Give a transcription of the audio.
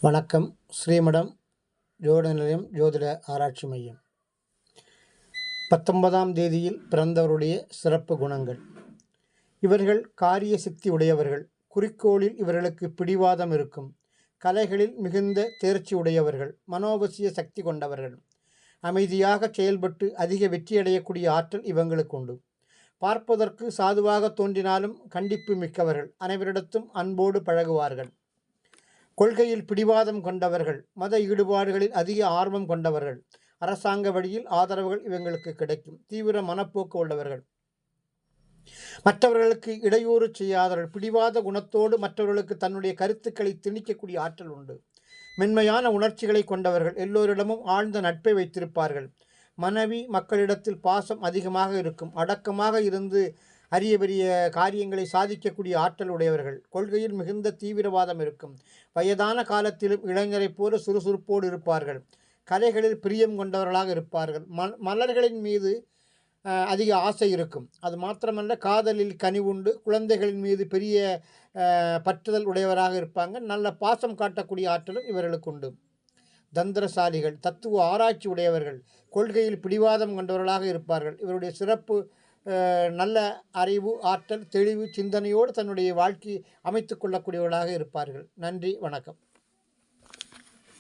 வணக்கம். ஸ்ரீமடம் ஜோதிட நிலையம் ஜோதிட ஆராய்ச்சி மையம். 19ஆம் தேதியில் பிறந்தவருடைய சிறப்பு குணங்கள். இவர்கள் காரிய சக்தி உடையவர்கள். குறிக்கோளில் இவர்களுக்கு பிடிவாதம் இருக்கும். கலைகளில் மிகுந்த தேர்ச்சி உடையவர்கள். மனோபசிய சக்தி கொண்டவர்கள். அமைதியாக செயல்பட்டு அதிக வெற்றியடையக்கூடிய ஆற்றல் இவங்களுக்கு உண்டு. பார்ப்பதற்கு சாதுவாக தோன்றினாலும் கண்டிப்பு மிக்கவர்கள். அனைவரிடத்தும் அன்போடு பழகுவார்கள். கொள்கையில் பிடிவாதம் கொண்டவர்கள். மத ஈடுபாடுகளில் அதிக ஆர்வம் கொண்டவர்கள். அரசாங்க வழியில் ஆதரவுகள் இவங்களுக்கு கிடைக்கும். தீவிர மனப்போக்கு உள்ளவர்கள். மற்றவர்களுக்கு இடையூறு செய்யாதவர்கள். பிடிவாத குணத்தோடு மற்றவர்களுக்கு தன்னுடைய கருத்துக்களை திணிக்கக்கூடிய ஆற்றல் உண்டு. மென்மையான உணர்ச்சிகளை கொண்டவர்கள். எல்லோரிடமும் ஆழ்ந்த நட்பை வைத்திருப்பார்கள். மனைவி மக்களிடத்தில் பாசம் அதிகமாக இருக்கும். அடக்கமாக இருந்து அரிய பெரிய காரியங்களை சாதிக்கக்கூடிய ஆற்றல் உடையவர்கள். கொள்கையில் மிகுந்த தீவிரவாதம் இருக்கும். வயதான காலத்திலும் இளைஞரை போல சுறுசுறுப்போடு இருப்பார்கள். கலைகளில் பிரியம் கொண்டவர்களாக இருப்பார்கள். மலர்களின் மீது அதிக ஆசை இருக்கும். அது மாத்திரமல்ல, காதலில் கனிவுண்டு. குழந்தைகளின் மீது பெரிய பற்றுதல் உடையவராக இருப்பாங்க. நல்ல பாசம் காட்டக்கூடிய ஆற்றலும் இவர்களுக்கு உண்டு. தந்திரசாலிகள். தத்துவ ஆராய்ச்சி உடையவர்கள். கொள்கையில் பிடிவாதம் கொண்டவர்களாக இருப்பார்கள். இவருடைய சிறப்பு நல்ல அறிவு, ஆற்றல், தெளிவு, சிந்தனையோடு தன்னுடைய வாழ்க்கையை அமைத்து கொள்ளக்கூடியவர்களாக இருப்பார்கள். நன்றி, வணக்கம்.